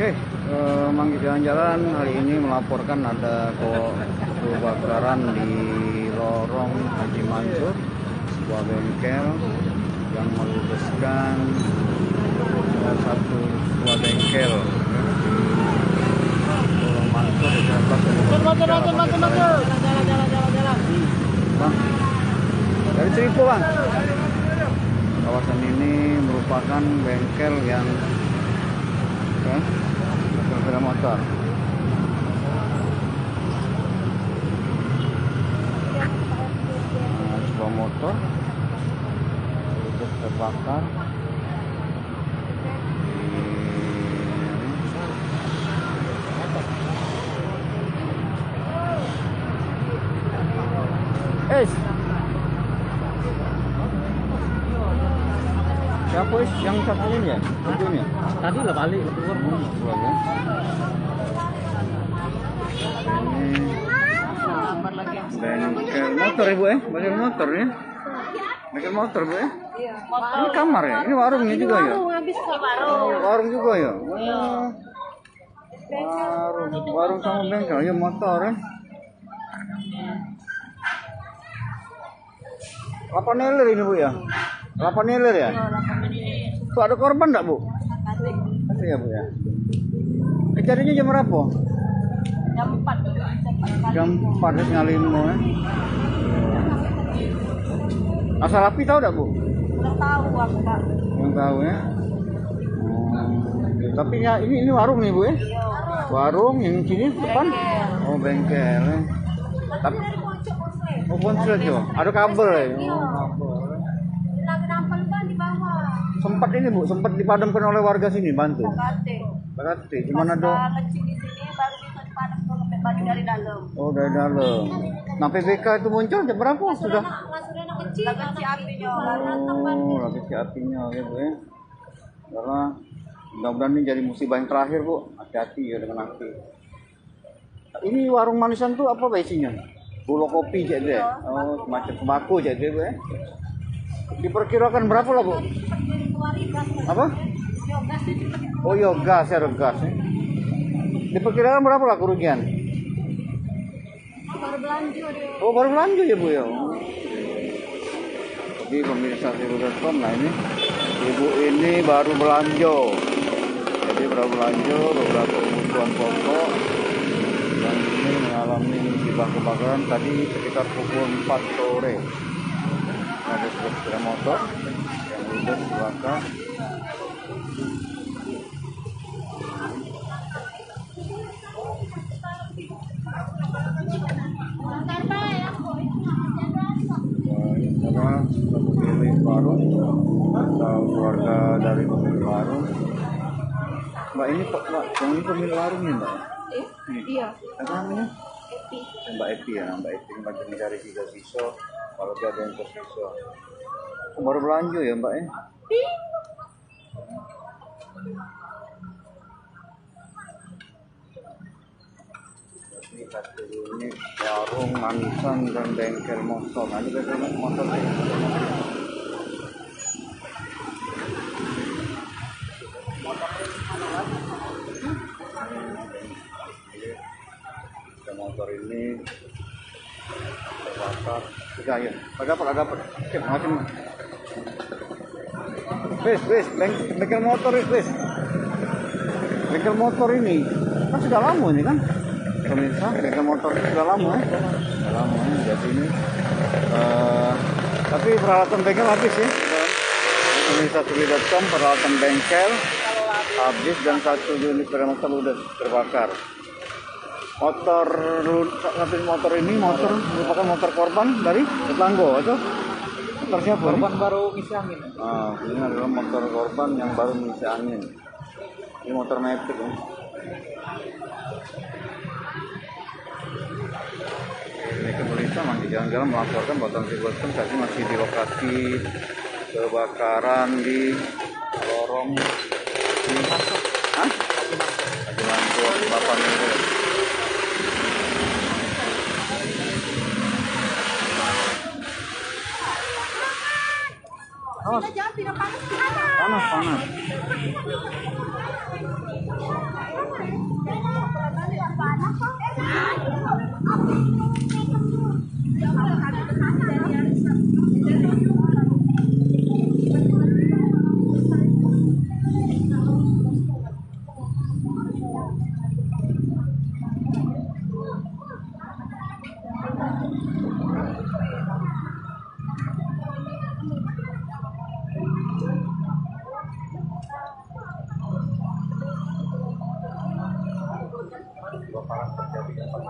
Oke, Manggi Jalan-Jalan hari ini melaporkan ada kebakaran di lorong Haji Mansur, sebuah bengkel yang meludeskan sebuah bengkel di lorong Mansur di Jalan Bang, dari Seribu Bang. Kawasan ini merupakan bengkel yang sepeda motor. Sebuah motor terbakar siapa yang satu ini ya? Ujungnya? Tadi lah balik keluar. Ini bengkel motor ya Bu ya? Bengkel motor ya? Bengkel motor Bu ya? Iya. Ini kamar ya? Ini warungnya juga ya? Warung juga ya? Warung sama bengkel ya motor ya? 8 neler ini Bu ya? 8 neler ya? Tuh ada korban enggak Bu? Ada ya Bu ya? Kejadiannya jam berapa? Jam 4. Jam 4 nyalin mau ya? Asal api tahu enggak Bu? Enggak tahu aku, Pak. Yang tahu ya? Tapi ya ini warung nih Bu ya? Warung yang sini depan? Oh bengkel ya? Tapi oh ponsel itu? Ada kabel ya? Sempat ini Bu, sempat dipadamkan oleh warga sini bantu. Berarti gimana dong? Ngecil di sini baru bisa dipadamkan sampai dari dalam. Oh dari dalam. Nah PBK itu muncul jam berapa sudah? Lagi si apinya. Oh lagi si apinya ya Bu ya. Karena mudah-mudahan ini jadi musibah yang terakhir Bu. Hati-hati ya dengan api. Ini warung manisan tuh apa isinya? Bulu kopi jadi. Oh semacam tembakau jadi Bu ya. Diperkirakan berapa lah Bu? Apa? Oh iya gas ya, gas ya. Diperkirakan berapa lah kerugian? Baru belanja dia. Oh baru belanja ya Bu ya. Jadi pemirsa Seribu.com lah ini. Ibu ini baru belanja. Jadi baru belanja beberapa kebutuhan pokok. Dan ini mengalami musibah kebakaran tadi sekitar pukul 4 sore. Ada sepeda motor yang sudah dibakar. Karena pemilik warung atau keluarga dari pemilik warung. Mbak ini Mbak, yang ini pemilik warung nih Mbak? Iya. Apa namanya? Epi. Mbak Epi ya, Mbak Epi ini lagi mencari pisau. Kalau dia ada yang pisau. Baru belanja ya Mbak ya? Ini warung manisan dan bengkel motor. Ada bengkel motor sih. Motor ini terbakar. Sudah ya. Ada apa? Cek macam. Wes, bengkel motor wes. Bengkel motor ini kan sudah lama ini kan? Pemirsa, bengkel motor sudah lama ya. Sudah lama ya. Jadi ini tapi peralatan bengkel habis ya. Pemirsa Seribu.com peralatan bengkel habis dan satu unit sepeda motor sudah terbakar. Motor ini merupakan motor korban dari tetangga atau motor siapa? Korban baru ngisi angin. Ini adalah motor korban yang baru mengisi angin. Ini motor metik ya. Ini kepolisian Manggi Jalan-Jalan melaporkan bahwa Seribu.com saat ini masih di lokasi kebakaran di lorong ini masuk. Haji Mansur 8 Minggu. Panas.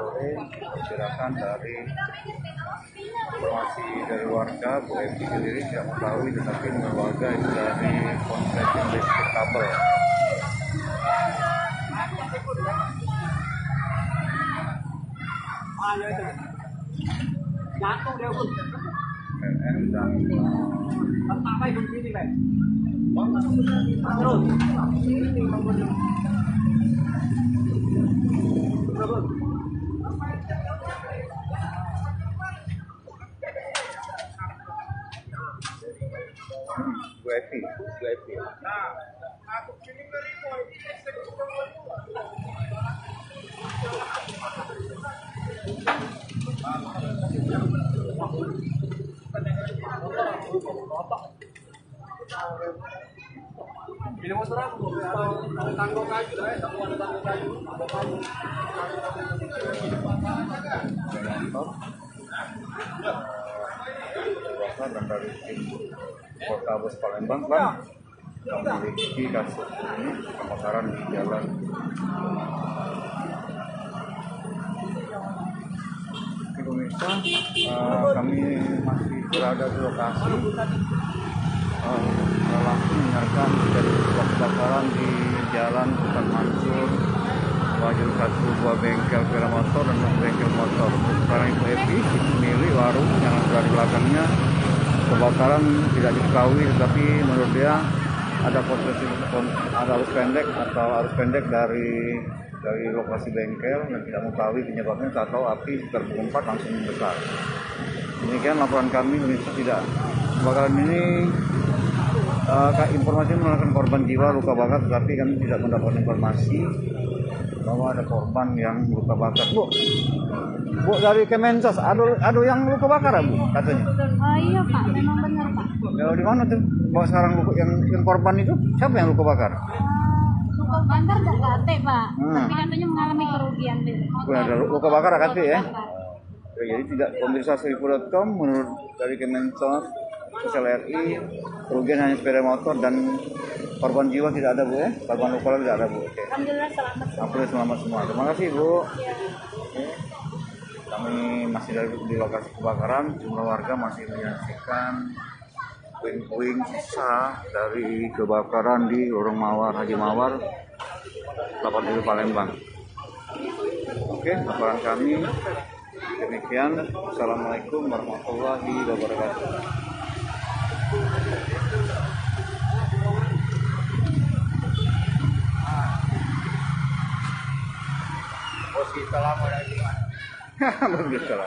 sore diperkirakan dari informasi dari warga Bu Evi sendiri tidak mengetahui, tetapi menurut warga itu dari konsleting listrik kabel. PLN dan Bu Evi. Dan dari tim Polres Palembang kan memiliki kasus ini kebakaran di jalan. Pemirsa, kami masih berada di lokasi langsung mendengarkan dari kebakaran di jalan Sultan Mansur, Wajib satu buah bengkel sepeda motor dan bengkel motor. Sekarang itu Evi milik warung yang berada di belakangnya. Kebakaran tidak diketahui, tetapi menurut dia ada potensi ada arus pendek dari lokasi bengkel dan tidak mengetahui penyebabnya, tak tahu api terbombat langsung membesar. Demikian laporan kami. Pemirsa, tidak kebakaran ini informasi mengatakan korban jiwa luka bakar, tetapi kami tidak mendapat informasi bahwa ada korban yang luka bakar. Bu dari Kemensos, ada yang luka bakar, Bu, katanya. Iya Pak, memang benar Pak. Ya, di mana tuh? Bahwa sekarang yang korban itu siapa yang luka bakar? Luka bakar dan kate Pak. Tapi katanya mengalami kerugian. Ada luka bakar kate ya. Jadi tidak, pemirsa Seribu.com menurut dari Kemensos Sosial RI, kerugian hanya sepeda motor dan korban jiwa tidak ada, Bu ya. Korban luka tidak ada, Bu. Oke. Alhamdulillah Selamat semua. Terima kasih, Bu. Oke. Kami masih di lokasi kebakaran, jumlah warga masih menyaksikan puing-puing sisa dari kebakaran di Lorong Mawar, Haji Mawar, 87 Palembang. Oke, laporan kami demikian. Assalamualaikum warahmatullahi wabarakatuh. Kita lama lagi. Begitu lah.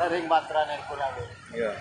Sering baterai yang kurang. Iya.